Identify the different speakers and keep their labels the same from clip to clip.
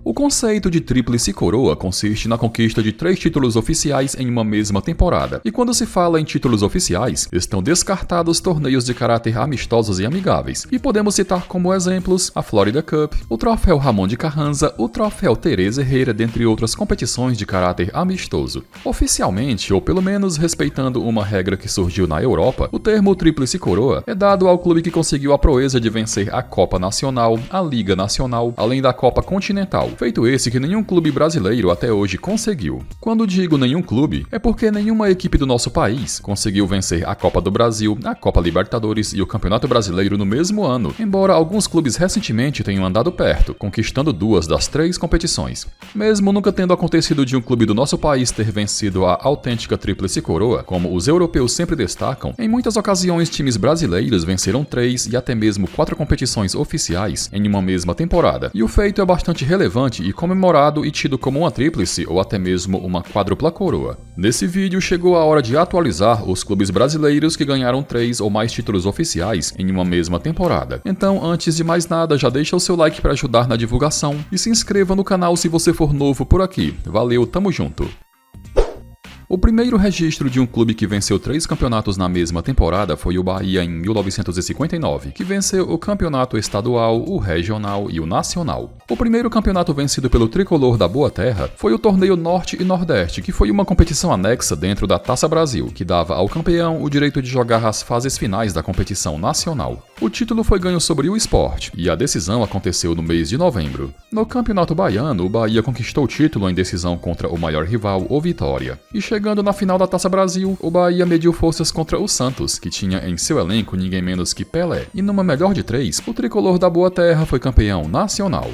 Speaker 1: O conceito de tríplice coroa consiste na conquista de 3 títulos oficiais em uma mesma temporada, e quando se fala em títulos oficiais, estão descartados torneios de caráter amistosos e amigáveis, e podemos citar como exemplos a Florida Cup, o Troféu Ramon de Carranza, o Troféu Teresa Herrera, dentre outras competições de caráter amistoso. Oficialmente, ou pelo menos respeitando uma regra que surgiu na Europa, o termo tríplice coroa é dado ao clube que conseguiu a proeza de vencer a Copa Nacional, a Liga Nacional, além da Copa Continental. Feito esse que nenhum clube brasileiro até hoje conseguiu. Quando digo nenhum clube, é porque nenhuma equipe do nosso país conseguiu vencer a Copa do Brasil, a Copa Libertadores e o Campeonato Brasileiro no mesmo ano, embora alguns clubes recentemente tenham andado perto, conquistando 2 das 3 competições. Mesmo nunca tendo acontecido de um clube do nosso país ter vencido a autêntica tríplice coroa, como os europeus sempre destacam, em muitas ocasiões times brasileiros venceram 3 e até mesmo 4 competições oficiais em uma mesma temporada, e o feito é bastante relevante e comemorado e tido como uma tríplice ou até mesmo uma quádrupla coroa. Nesse vídeo chegou a hora de atualizar os clubes brasileiros que ganharam 3 ou mais títulos oficiais em uma mesma temporada. Então, antes de mais nada, já deixa o seu like para ajudar na divulgação e se inscreva no canal se você for novo por aqui. Valeu, tamo junto! O primeiro registro de um clube que venceu 3 campeonatos na mesma temporada foi o Bahia em 1959, que venceu o campeonato estadual, o regional e o nacional. O primeiro campeonato vencido pelo tricolor da Boa Terra foi o torneio Norte e Nordeste, que foi uma competição anexa dentro da Taça Brasil, que dava ao campeão o direito de jogar as fases finais da competição nacional. O título foi ganho sobre o Sport, e a decisão aconteceu no mês de novembro. No Campeonato Baiano, o Bahia conquistou o título em decisão contra o maior rival, o Vitória. E chegando na final da Taça Brasil, o Bahia mediu forças contra o Santos, que tinha em seu elenco ninguém menos que Pelé. E numa melhor de 3, o tricolor da Boa Terra foi campeão nacional.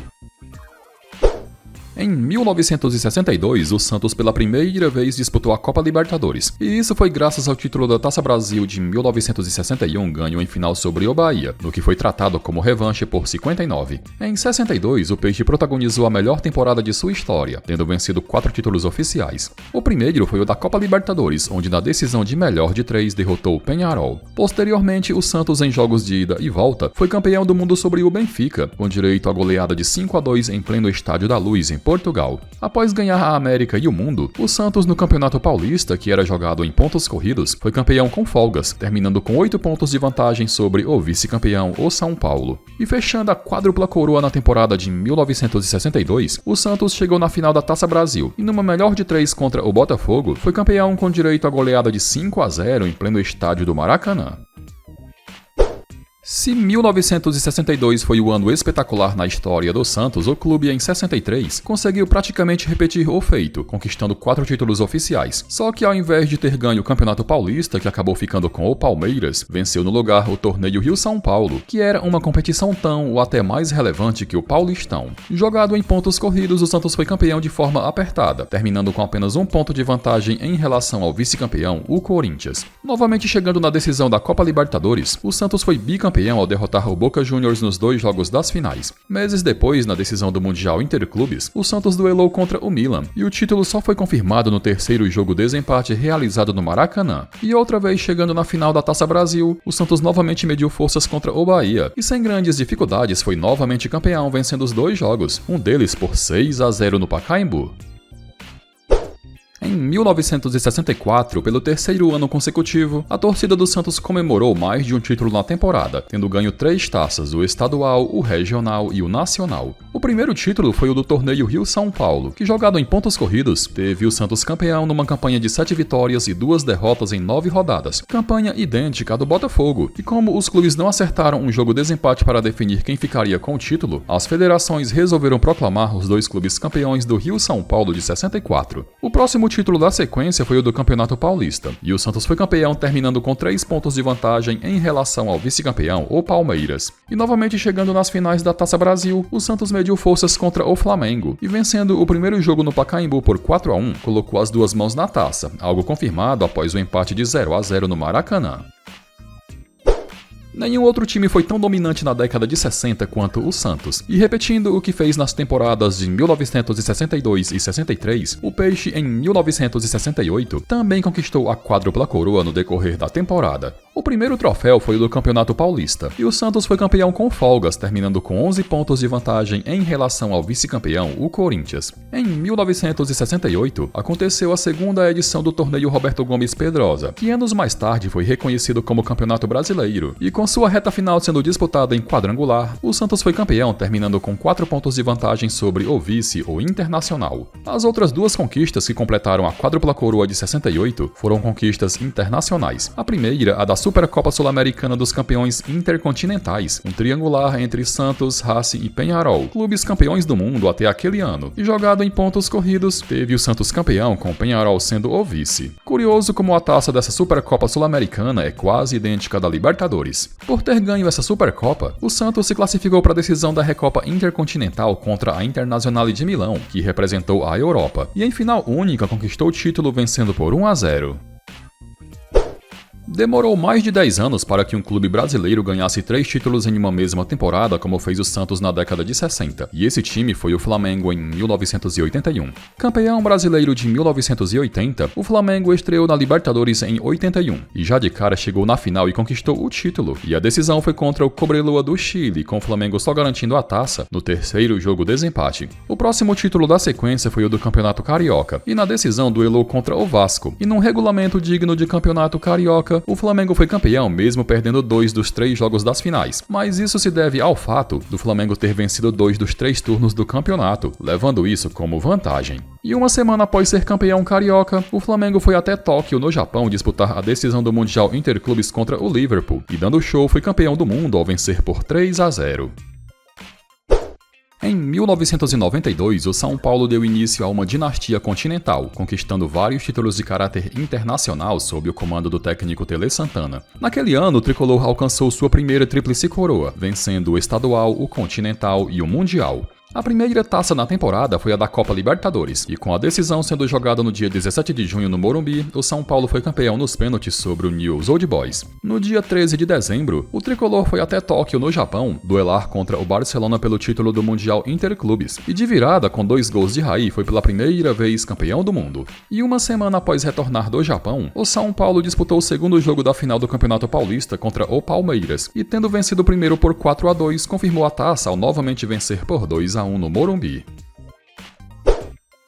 Speaker 1: Em 1962, o Santos pela primeira vez disputou a Copa Libertadores, e isso foi graças ao título da Taça Brasil de 1961 ganho em final sobre o Bahia, no que foi tratado como revanche por 59. Em 62, o Peixe protagonizou a melhor temporada de sua história, tendo vencido 4 títulos oficiais. O primeiro foi o da Copa Libertadores, onde na decisão de melhor de 3 derrotou o Peñarol. Posteriormente, o Santos em jogos de ida e volta foi campeão do mundo sobre o Benfica, com direito à goleada de 5-2 em pleno Estádio da Luz, em Portugal. Após ganhar a América e o mundo, o Santos no Campeonato Paulista, que era jogado em pontos corridos, foi campeão com folgas, terminando com 8 pontos de vantagem sobre o vice-campeão, o São Paulo. E fechando a quádrupla coroa na temporada de 1962, o Santos chegou na final da Taça Brasil e numa melhor de 3 contra o Botafogo, foi campeão com direito à goleada de 5-0 em pleno estádio do Maracanã. Se 1962 foi o ano espetacular na história do Santos, o clube em 63 conseguiu praticamente repetir o feito, conquistando 4 títulos oficiais. Só que ao invés de ter ganho o Campeonato Paulista, que acabou ficando com o Palmeiras, venceu no lugar o torneio Rio-São Paulo, que era uma competição tão ou até mais relevante que o Paulistão. Jogado em pontos corridos, o Santos foi campeão de forma apertada, terminando com apenas 1 ponto de vantagem em relação ao vice-campeão, o Corinthians. Novamente chegando na decisão da Copa Libertadores, o Santos foi bicampeão ao derrotar o Boca Juniors nos 2 jogos das finais. Meses depois, na decisão do Mundial Interclubes, o Santos duelou contra o Milan, e o título só foi confirmado no 3º jogo desempate realizado no Maracanã. E outra vez chegando na final da Taça Brasil, o Santos novamente mediu forças contra o Bahia, e sem grandes dificuldades foi novamente campeão vencendo os 2 jogos, um deles por 6-0 no Pacaembu. Em 1964, pelo 3º ano consecutivo, a torcida do Santos comemorou mais de um título na temporada, tendo ganho 3 taças, o estadual, o regional e o nacional. O primeiro título foi o do torneio Rio-São Paulo, que jogado em pontos corridos, teve o Santos campeão numa campanha de 7 vitórias e 2 derrotas em 9 rodadas, campanha idêntica à do Botafogo, e como os clubes não acertaram um jogo desempate para definir quem ficaria com o título, as federações resolveram proclamar os 2 clubes campeões do Rio-São Paulo de 64. O próximo título da sequência foi o do Campeonato Paulista, e o Santos foi campeão terminando com 3 pontos de vantagem em relação ao vice-campeão, o Palmeiras. E novamente chegando nas finais da Taça Brasil, o Santos mediu forças contra o Flamengo, e vencendo o primeiro jogo no Pacaembu por 4-1, colocou as 2 mãos na taça, algo confirmado após o empate de 0-0 no Maracanã. Nenhum outro time foi tão dominante na década de 60 quanto o Santos, e repetindo o que fez nas temporadas de 1962 e 63, o Peixe em 1968 também conquistou a quádrupla coroa no decorrer da temporada. O primeiro troféu foi o do Campeonato Paulista, e o Santos foi campeão com folgas, terminando com 11 pontos de vantagem em relação ao vice-campeão, o Corinthians. Em 1968, aconteceu a segunda edição do torneio Roberto Gomes Pedrosa, que anos mais tarde foi reconhecido como Campeonato Brasileiro, e com sua reta final sendo disputada em quadrangular, o Santos foi campeão, terminando com 4 pontos de vantagem sobre o vice, o Internacional. As outras duas conquistas que completaram a quádrupla coroa de 68 foram conquistas internacionais. A primeira, a da Supercopa Sul-Americana dos Campeões Intercontinentais, um triangular entre Santos, Racing e Peñarol, clubes campeões do mundo até aquele ano, e jogado em pontos corridos, teve o Santos campeão, com o Peñarol sendo o vice. Curioso como a taça dessa Supercopa Sul-Americana é quase idêntica à da Libertadores. Por ter ganho essa Supercopa, o Santos se classificou para a decisão da Recopa Intercontinental contra a Internazionale de Milão, que representou a Europa, e em final única conquistou o título vencendo por 1-0. Demorou mais de 10 anos para que um clube brasileiro ganhasse 3 títulos em uma mesma temporada, como fez o Santos na década de 60, e esse time foi o Flamengo em 1981. Campeão brasileiro de 1980, o Flamengo estreou na Libertadores em 81, e já de cara chegou na final e conquistou o título, e a decisão foi contra o Cobreloa do Chile, com o Flamengo só garantindo a taça no terceiro jogo desempate. O próximo título da sequência foi o do Campeonato Carioca, e na decisão duelou contra o Vasco, e num regulamento digno de Campeonato Carioca, o Flamengo foi campeão, mesmo perdendo 2 dos 3 jogos das finais, mas isso se deve ao fato do Flamengo ter vencido 2 dos 3 turnos do campeonato, levando isso como vantagem. E uma semana após ser campeão carioca, o Flamengo foi até Tóquio, no Japão, disputar a decisão do Mundial Interclubes contra o Liverpool, e dando show foi campeão do mundo ao vencer por 3-0. Em 1992, o São Paulo deu início a uma dinastia continental, conquistando vários títulos de caráter internacional sob o comando do técnico Tele Santana. Naquele ano, o tricolor alcançou sua primeira tríplice coroa, vencendo o estadual, o continental e o mundial. A primeira taça na temporada foi a da Copa Libertadores, e com a decisão sendo jogada no dia 17 de junho no Morumbi, o São Paulo foi campeão nos pênaltis sobre o Newell's Old Boys. No dia 13 de dezembro, o tricolor foi até Tóquio, no Japão, duelar contra o Barcelona pelo título do Mundial Interclubes, e de virada com 2 gols de Raí foi pela primeira vez campeão do mundo. E uma semana após retornar do Japão, o São Paulo disputou o segundo jogo da final do Campeonato Paulista contra o Palmeiras, e tendo vencido o primeiro por 4-2, confirmou a taça ao novamente vencer por 2-1 no Morumbi.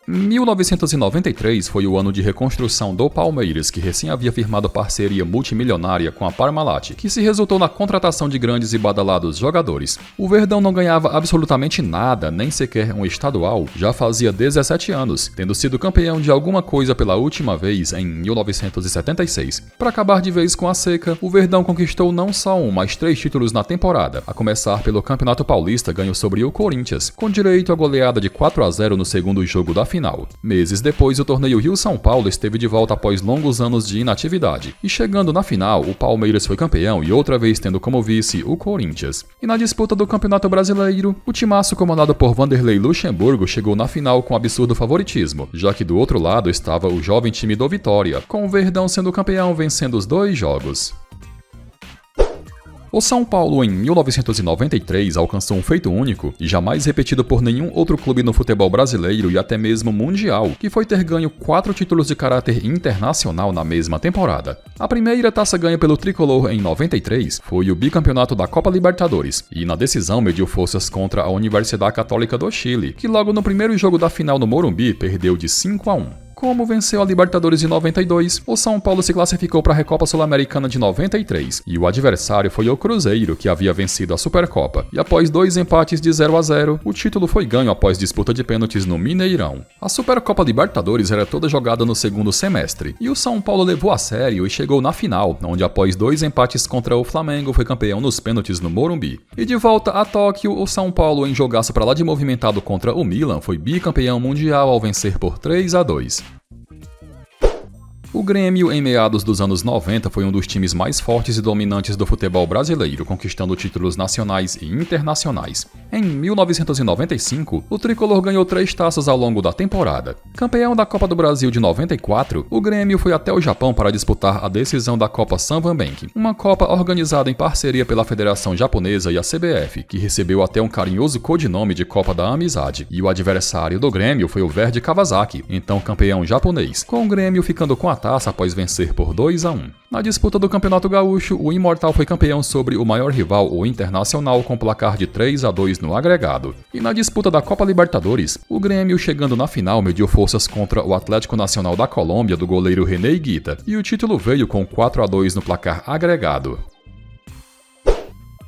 Speaker 1: 1993 foi o ano de reconstrução do Palmeiras, que recém havia firmado parceria multimilionária com a Parmalat, que se resultou na contratação de grandes e badalados jogadores. O Verdão não ganhava absolutamente nada, nem sequer um estadual, já fazia 17 anos, tendo sido campeão de alguma coisa pela última vez em 1976. Para acabar de vez com a seca, o Verdão conquistou não só um, mas 3 títulos na temporada, a começar pelo Campeonato Paulista, ganho sobre o Corinthians, com direito à goleada de 4-0 no segundo jogo da final. Meses depois, o torneio Rio-São Paulo esteve de volta após longos anos de inatividade, e chegando na final, o Palmeiras foi campeão e outra vez tendo como vice o Corinthians. E na disputa do Campeonato Brasileiro, o timaço comandado por Vanderlei Luxemburgo chegou na final com absurdo favoritismo, já que do outro lado estava o jovem time do Vitória, com o Verdão sendo campeão vencendo os 2 jogos. O São Paulo, em 1993, alcançou um feito único e jamais repetido por nenhum outro clube no futebol brasileiro e até mesmo mundial, que foi ter ganho 4 títulos de caráter internacional na mesma temporada. A primeira taça ganha pelo tricolor em 93 foi o bicampeonato da Copa Libertadores, e na decisão mediu forças contra a Universidade Católica do Chile, que logo no primeiro jogo da final no Morumbi perdeu de 5-1. Como venceu a Libertadores de 92, o São Paulo se classificou para a Recopa Sul-Americana de 93, e o adversário foi o Cruzeiro, que havia vencido a Supercopa. E após 2 empates de 0-0, o título foi ganho após disputa de pênaltis no Mineirão. A Supercopa Libertadores era toda jogada no segundo semestre, e o São Paulo levou a sério e chegou na final, onde após 2 empates contra o Flamengo foi campeão nos pênaltis no Morumbi. E de volta a Tóquio, o São Paulo, em jogaço para lá de movimentado contra o Milan, foi bicampeão mundial ao vencer por 3-2. O Grêmio, em meados dos anos 90, foi um dos times mais fortes e dominantes do futebol brasileiro, conquistando títulos nacionais e internacionais. Em 1995, o tricolor ganhou 3 taças ao longo da temporada. Campeão da Copa do Brasil de 94, o Grêmio foi até o Japão para disputar a decisão da Copa Sanvanbank, uma Copa organizada em parceria pela Federação Japonesa e a CBF, que recebeu até um carinhoso codinome de Copa da Amizade, e o adversário do Grêmio foi o Verde Kawasaki, então campeão japonês, com o Grêmio ficando com a taça após vencer por 2-1. Na disputa do Campeonato Gaúcho, o Imortal foi campeão sobre o maior rival, o Internacional, com placar de 3-2 no agregado. E na disputa da Copa Libertadores, o Grêmio, chegando na final, mediu forças contra o Atlético Nacional da Colômbia do goleiro René Higuita, e o título veio com 4-2 no placar agregado.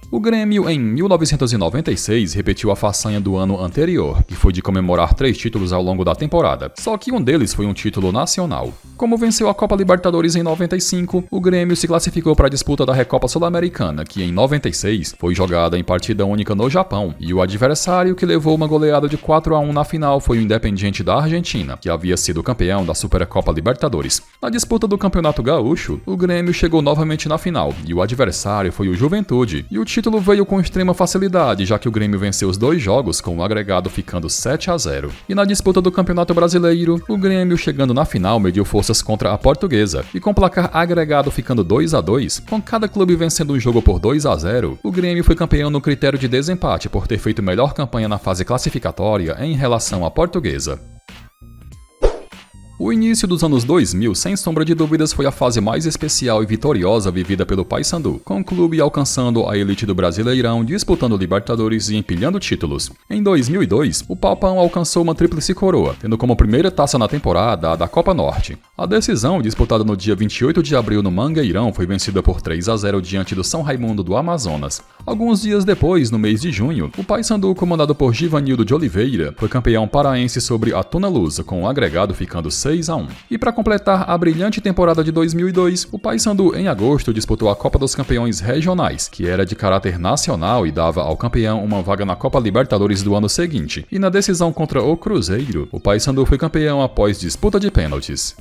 Speaker 1: O Grêmio, em 1996, repetiu a façanha do ano anterior, que foi de comemorar 3 títulos ao longo da temporada, só que um deles foi um título nacional. Como venceu a Copa Libertadores em 95, o Grêmio se classificou para a disputa da Recopa Sul-Americana, que em 96 foi jogada em partida única no Japão, e o adversário que levou uma goleada de 4-1 na final foi o Independiente da Argentina, que havia sido campeão da Supercopa Libertadores. Na disputa do Campeonato Gaúcho, o Grêmio chegou novamente na final, e o adversário foi o Juventude, e o título veio com extrema facilidade, já que o Grêmio venceu os 2 jogos, com o agregado ficando 7-0. E na disputa do Campeonato Brasileiro, o Grêmio, chegando na final, mediu forças contra a Portuguesa, e com placar agregado ficando 2-2, com cada clube vencendo um jogo por 2-0, o Grêmio foi campeão no critério de desempate por ter feito melhor campanha na fase classificatória em relação à Portuguesa. O início dos anos 2000, sem sombra de dúvidas, foi a fase mais especial e vitoriosa vivida pelo Paysandu, com o clube alcançando a elite do Brasileirão, disputando Libertadores e empilhando títulos. Em 2002, o Paupão alcançou uma tríplice coroa, tendo como primeira taça na temporada a da Copa Norte. A decisão, disputada no dia 28 de abril no Mangueirão, foi vencida por 3-0 diante do São Raimundo do Amazonas. Alguns dias depois, no mês de junho, o Paysandu, comandado por Givanildo de Oliveira, foi campeão paraense sobre a Tuna Lusa, com o agregado ficando 6-1. E para completar a brilhante temporada de 2002, o Paysandu, em agosto, disputou a Copa dos Campeões Regionais, que era de caráter nacional e dava ao campeão uma vaga na Copa Libertadores do ano seguinte. E na decisão contra o Cruzeiro, o Paysandu foi campeão após disputa de pênaltis.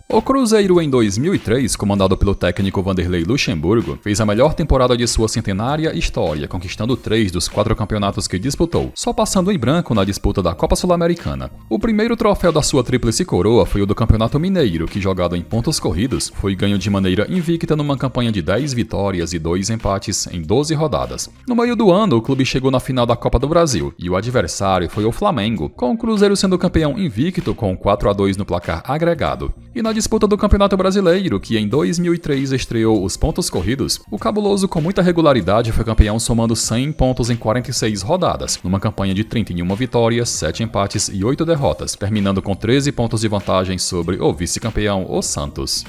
Speaker 1: O Cruzeiro, em 2003, comandado pelo técnico Vanderlei Luxemburgo, fez a melhor temporada de sua centenária história, conquistando 3 dos 4 campeonatos que disputou, só passando em branco na disputa da Copa Sul-Americana. O primeiro troféu da sua tríplice coroa foi o do Campeonato Mineiro, que, jogado em pontos corridos, foi ganho de maneira invicta numa campanha de 10 vitórias e 2 empates em 12 rodadas. No meio do ano, o clube chegou na final da Copa do Brasil, e o adversário foi o Flamengo, com o Cruzeiro sendo campeão invicto com 4-2 no placar agregado. E na disputa do Campeonato Brasileiro, que em 2003 estreou os pontos corridos, o Cabuloso, com muita regularidade, foi campeão somando 100 pontos em 46 rodadas, numa campanha de 31 vitórias, 7 empates e 8 derrotas, terminando com 13 pontos de vantagem sobre o vice-campeão, o Santos.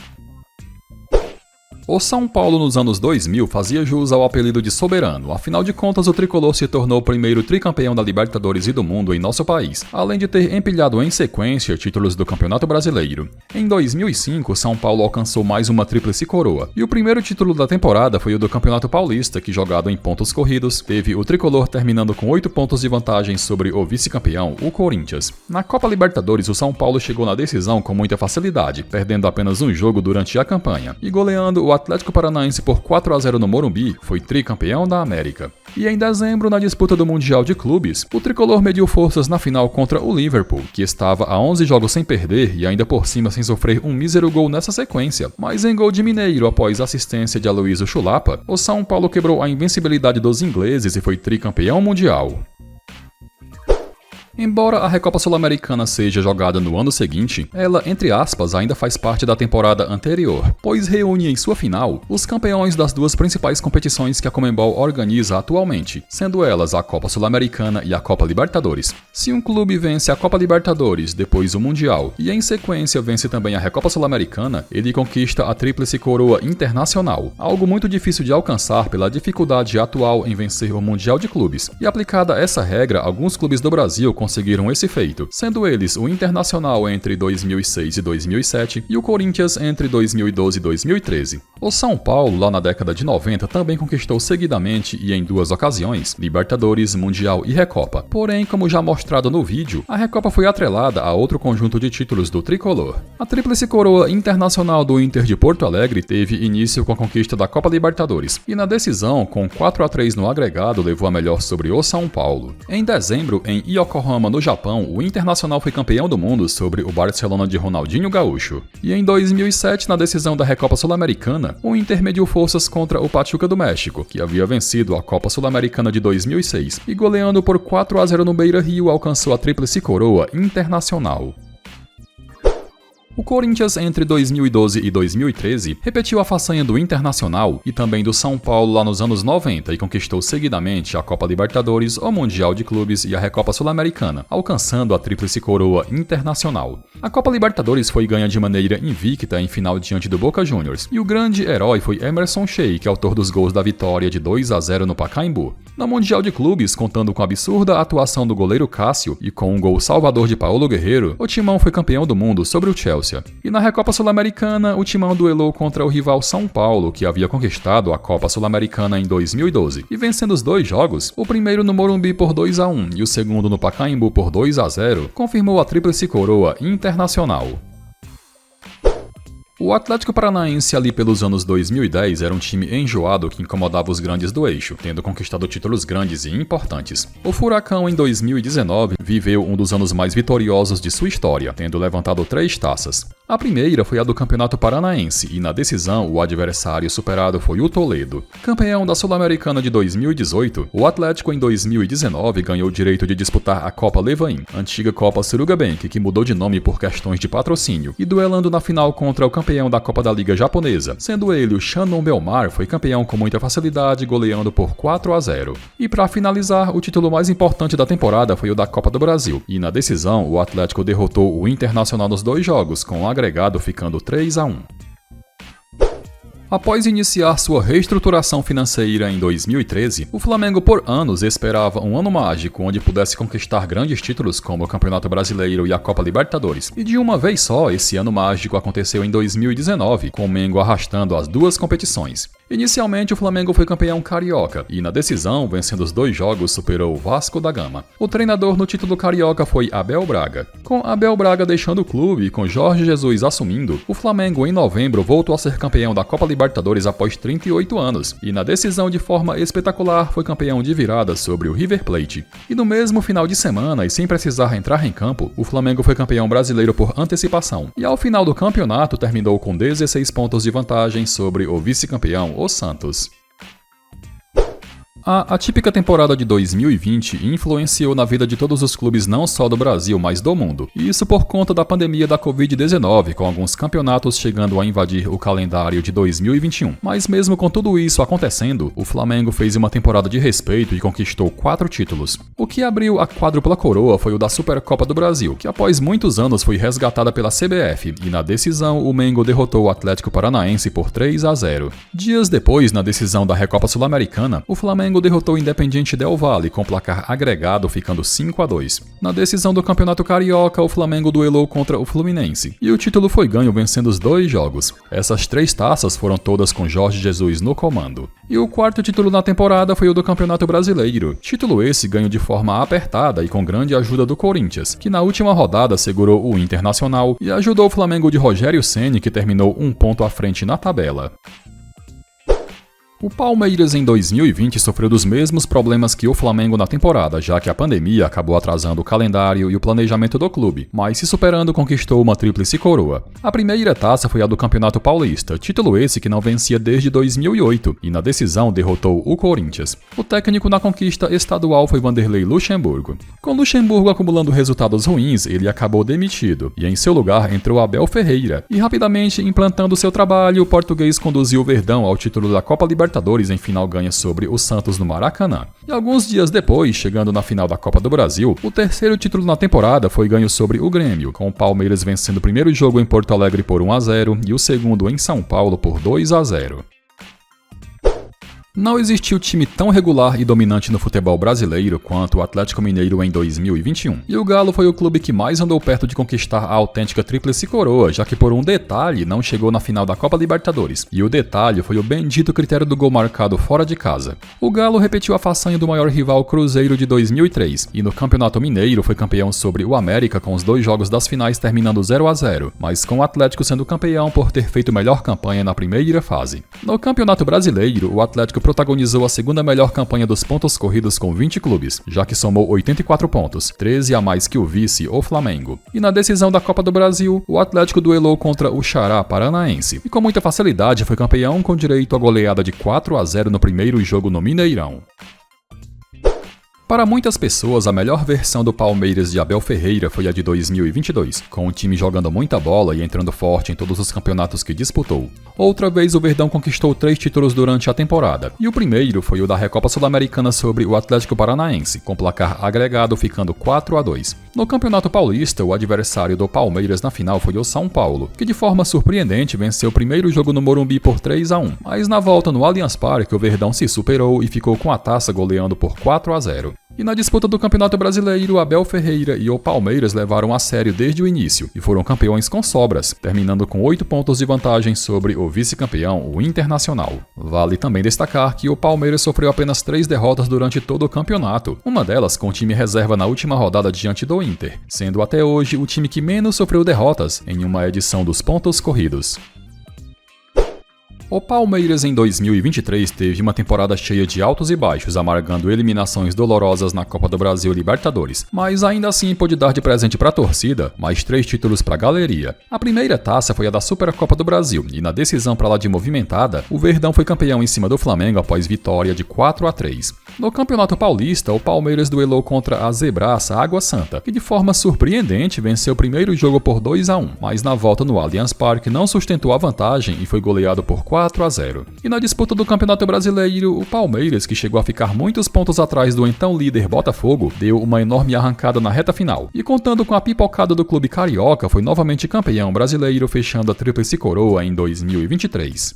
Speaker 1: O São Paulo, nos anos 2000, fazia jus ao apelido de soberano. Afinal de contas, o tricolor se tornou o primeiro tricampeão da Libertadores e do mundo em nosso país, além de ter empilhado em sequência títulos do Campeonato Brasileiro. Em 2005, São Paulo alcançou mais uma tríplice coroa, e o primeiro título da temporada foi o do Campeonato Paulista, que, jogado em pontos corridos, teve o tricolor terminando com 8 pontos de vantagem sobre o vice-campeão, o Corinthians. Na Copa Libertadores, o São Paulo chegou na decisão com muita facilidade, perdendo apenas um jogo durante a campanha, e goleando o Atlético Paranaense por 4-0 no Morumbi, foi tricampeão da América. E em dezembro, na disputa do Mundial de Clubes, o tricolor mediu forças na final contra o Liverpool, que estava a 11 jogos sem perder e ainda por cima sem sofrer um mísero gol nessa sequência. Mas em gol de Mineiro, após assistência de Aloysio Chulapa, o São Paulo quebrou a invencibilidade dos ingleses e foi tricampeão mundial. Embora a Recopa Sul-Americana seja jogada no ano seguinte, ela, entre aspas, ainda faz parte da temporada anterior, pois reúne em sua final os campeões das 2 principais competições que a Conmebol organiza atualmente, sendo elas a Copa Sul-Americana e a Copa Libertadores. Se um clube vence a Copa Libertadores, depois o Mundial, e em sequência vence também a Recopa Sul-Americana, ele conquista a tríplice coroa internacional, algo muito difícil de alcançar pela dificuldade atual em vencer o Mundial de Clubes. E aplicada essa regra, alguns clubes do Brasil conseguiram esse feito, sendo eles o Internacional entre 2006 e 2007 e o Corinthians entre 2012 e 2013. O São Paulo, lá na década de 90, também conquistou seguidamente e em 2 ocasiões Libertadores, Mundial e Recopa. Porém, como já mostrado no vídeo, a Recopa foi atrelada a outro conjunto de títulos do tricolor. A tríplice coroa internacional do Inter de Porto Alegre teve início com a conquista da Copa Libertadores e na decisão, com 4-3 no agregado, levou a melhor sobre o São Paulo. Em dezembro, em Yokohama, no Japão, o Internacional foi campeão do mundo sobre o Barcelona de Ronaldinho Gaúcho. E em 2007, na decisão da Recopa Sul-Americana, o Inter mediu forças contra o Pachuca do México, que havia vencido a Copa Sul-Americana de 2006, e goleando por 4-0 no Beira-Rio, alcançou a tríplice coroa internacional. O Corinthians, entre 2012 e 2013, repetiu a façanha do Internacional e também do São Paulo lá nos anos 90 e conquistou seguidamente a Copa Libertadores, o Mundial de Clubes e a Recopa Sul-Americana, alcançando a tríplice coroa internacional. A Copa Libertadores foi ganha de maneira invicta em final diante do Boca Juniors, e o grande herói foi Emerson Sheik, autor dos gols da vitória de 2-0 no Pacaembu. No Mundial de Clubes, contando com a absurda atuação do goleiro Cássio e com um gol salvador de Paulo Guerreiro, o Timão foi campeão do mundo sobre o Chelsea. E na Recopa Sul-Americana, o Timão duelou contra o rival São Paulo, que havia conquistado a Copa Sul-Americana em 2012, e vencendo os 2 jogos, o primeiro no Morumbi por 2-1 e o segundo no Pacaembu por 2-0, confirmou a tríplice coroa internacional. O Atlético Paranaense ali pelos anos 2010 era um time enjoado que incomodava os grandes do eixo, tendo conquistado títulos grandes e importantes. O Furacão em 2019 viveu um dos anos mais vitoriosos de sua história, tendo levantado 3 taças. A primeira foi a do Campeonato Paranaense e na decisão o adversário superado foi o Toledo. Campeão da Sul-Americana de 2018, o Atlético em 2019 ganhou o direito de disputar a Copa Levain, antiga Copa Suruga Bank, que mudou de nome por questões de patrocínio, e duelando na final contra o campeão da Copa da Liga Japonesa, sendo ele o Shannon Belmar, foi campeão com muita facilidade, goleando por 4-0. E para finalizar, o título mais importante da temporada foi o da Copa do Brasil, e na decisão o Atlético derrotou o Internacional nos 2 jogos, com o agregado ficando 3-1. Após iniciar sua reestruturação financeira em 2013, o Flamengo por anos esperava um ano mágico onde pudesse conquistar grandes títulos como o Campeonato Brasileiro e a Copa Libertadores. E de uma vez só, esse ano mágico aconteceu em 2019, com o Mengo arrastando as 2 competições. Inicialmente, o Flamengo foi campeão carioca e, na decisão, vencendo os 2 jogos, superou o Vasco da Gama. O treinador no título carioca foi Abel Braga. Com Abel Braga deixando o clube e com Jorge Jesus assumindo, o Flamengo, em novembro, voltou a ser campeão da Copa Libertadores após 38 anos e, na decisão de forma espetacular, foi campeão de virada sobre o River Plate. E no mesmo final de semana, e sem precisar entrar em campo, o Flamengo foi campeão brasileiro por antecipação. E ao final do campeonato, terminou com 16 pontos de vantagem sobre o vice-campeão, o Santos. A atípica temporada de 2020 influenciou na vida de todos os clubes não só do Brasil, mas do mundo. E isso por conta da pandemia da Covid-19, com alguns campeonatos chegando a invadir o calendário de 2021. Mas mesmo com tudo isso acontecendo, o Flamengo fez uma temporada de respeito e conquistou 4 títulos. O que abriu a quádrupla coroa foi o da Supercopa do Brasil, que após muitos anos foi resgatada pela CBF, e na decisão o Mengo derrotou o Atlético Paranaense por 3-0. Dias depois, na decisão da Recopa Sul-Americana, o Flamengo derrotou o Independiente Del Valle com placar agregado ficando 5-2. Na decisão do Campeonato Carioca, o Flamengo duelou contra o Fluminense e o título foi ganho vencendo os 2 jogos. Essas 3 taças foram todas com Jorge Jesus no comando. E o 4º título na temporada foi o do Campeonato Brasileiro. Título esse ganho de forma apertada e com grande ajuda do Corinthians, que na última rodada segurou o Internacional e ajudou o Flamengo de Rogério Ceni, que terminou 1 ponto à frente na tabela. O Palmeiras em 2020 sofreu dos mesmos problemas que o Flamengo na temporada, já que a pandemia acabou atrasando o calendário e o planejamento do clube, mas se superando conquistou uma tríplice coroa. A primeira taça foi a do Campeonato Paulista, título esse que não vencia desde 2008, e na decisão derrotou o Corinthians. O técnico na conquista estadual foi Vanderlei Luxemburgo. Com Luxemburgo acumulando resultados ruins, ele acabou demitido, e em seu lugar entrou Abel Ferreira, e rapidamente implantando seu trabalho, o português conduziu o Verdão ao título da Copa Libertadores em final ganha sobre o Santos no Maracanã. E alguns dias depois, chegando na final da Copa do Brasil, o 3º título na temporada foi ganho sobre o Grêmio, com o Palmeiras vencendo o primeiro jogo em Porto Alegre por 1-0 e o segundo em São Paulo por 2-0. Não existiu time tão regular e dominante no futebol brasileiro quanto o Atlético Mineiro em 2021. E o Galo foi o clube que mais andou perto de conquistar a autêntica tríplice coroa, já que por um detalhe não chegou na final da Copa Libertadores. E o detalhe foi o bendito critério do gol marcado fora de casa. O Galo repetiu a façanha do maior rival Cruzeiro de 2003 e no Campeonato Mineiro foi campeão sobre o América com os 2 jogos das finais terminando 0-0, mas com o Atlético sendo campeão por ter feito melhor campanha na primeira fase. No Campeonato Brasileiro, o Atlético protagonizou a segunda melhor campanha dos pontos corridos com 20 clubes, já que somou 84 pontos, 13 a mais que o vice, o Flamengo. E na decisão da Copa do Brasil, o Atlético duelou contra o Xará Paranaense e com muita facilidade foi campeão com direito à goleada de 4-0 no primeiro jogo no Mineirão. Para muitas pessoas, a melhor versão do Palmeiras de Abel Ferreira foi a de 2022, com o time jogando muita bola e entrando forte em todos os campeonatos que disputou. Outra vez, o Verdão conquistou 3 títulos durante a temporada, e o primeiro foi o da Recopa Sul-Americana sobre o Atlético Paranaense, com placar agregado ficando 4-2. No Campeonato Paulista, o adversário do Palmeiras na final foi o São Paulo, que de forma surpreendente venceu o primeiro jogo no Morumbi por 3-1, mas na volta no Allianz Parque o Verdão se superou e ficou com a taça goleando por 4-0. E na disputa do Campeonato Brasileiro, Abel Ferreira e o Palmeiras levaram a sério desde o início e foram campeões com sobras, terminando com 8 pontos de vantagem sobre o vice-campeão, o Internacional. Vale também destacar que o Palmeiras sofreu apenas 3 derrotas durante todo o campeonato, uma delas com o time reserva na última rodada diante do Inter, sendo até hoje o time que menos sofreu derrotas em uma edição dos pontos corridos. O Palmeiras em 2023 teve uma temporada cheia de altos e baixos, amargando eliminações dolorosas na Copa do Brasil e Libertadores, mas ainda assim pôde dar de presente para a torcida mais 3 títulos para a galeria. A primeira taça foi a da Supercopa do Brasil, e na decisão para lá de movimentada, o Verdão foi campeão em cima do Flamengo após vitória de 4-3. No Campeonato Paulista, o Palmeiras duelou contra a Zebraça Água Santa, que de forma surpreendente venceu o primeiro jogo por 2-1, mas na volta no Allianz Parque não sustentou a vantagem e foi goleado por 4-0. E na disputa do Campeonato Brasileiro, o Palmeiras, que chegou a ficar muitos pontos atrás do então líder Botafogo, deu uma enorme arrancada na reta final. E contando com a pipocada do clube carioca, foi novamente campeão brasileiro, fechando a tríplice coroa em 2023.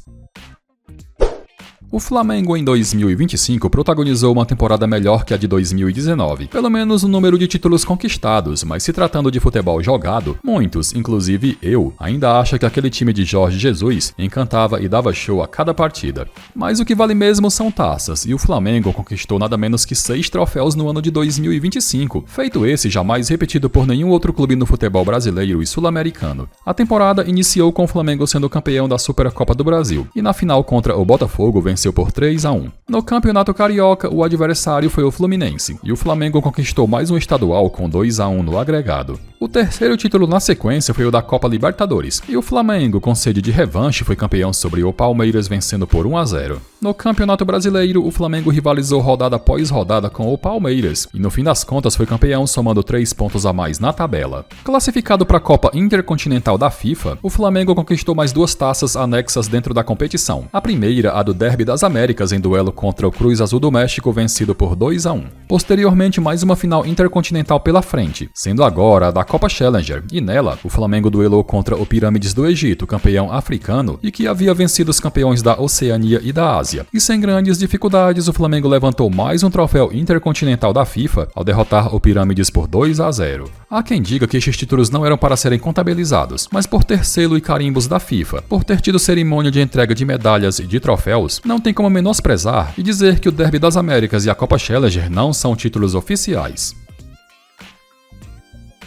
Speaker 1: O Flamengo em 2025 protagonizou uma temporada melhor que a de 2019, pelo menos no número de títulos conquistados, mas se tratando de futebol jogado, muitos, inclusive eu, ainda acham que aquele time de Jorge Jesus encantava e dava show a cada partida. Mas o que vale mesmo são taças, e o Flamengo conquistou nada menos que 6 troféus no ano de 2025, feito esse jamais repetido por nenhum outro clube no futebol brasileiro e sul-americano. A temporada iniciou com o Flamengo sendo campeão da Supercopa do Brasil, e na final contra o Botafogo venceu por 3-1. No Campeonato Carioca, o adversário foi o Fluminense, e o Flamengo conquistou mais um estadual com 2-1 no agregado. O terceiro título na sequência foi o da Copa Libertadores, e o Flamengo, com sede de revanche, foi campeão sobre o Palmeiras vencendo por 1-0. No Campeonato Brasileiro, o Flamengo rivalizou rodada após rodada com o Palmeiras, e no fim das contas foi campeão somando 3 pontos a mais na tabela. Classificado para a Copa Intercontinental da FIFA, o Flamengo conquistou mais 2 taças anexas dentro da competição. A primeira, a do Derby das Américas em duelo contra o Cruz Azul do México, vencido por 2-1. Posteriormente, mais uma final intercontinental pela frente, sendo agora a da Copa Challenger, e nela, o Flamengo duelou contra o Pirâmides do Egito, campeão africano, e que havia vencido os campeões da Oceania e da Ásia. E sem grandes dificuldades, o Flamengo levantou mais um troféu intercontinental da FIFA ao derrotar o Pirâmides por 2-0. Há quem diga que estes títulos não eram para serem contabilizados, mas por ter selo e carimbos da FIFA, por ter tido cerimônia de entrega de medalhas e de troféus, não tem como menosprezar e dizer que o Derby das Américas e a Copa Challenger não são títulos oficiais.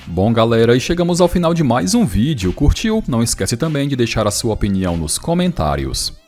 Speaker 1: Bom galera, e chegamos ao final de mais um vídeo. Curtiu? Não esquece também de deixar a sua opinião nos comentários.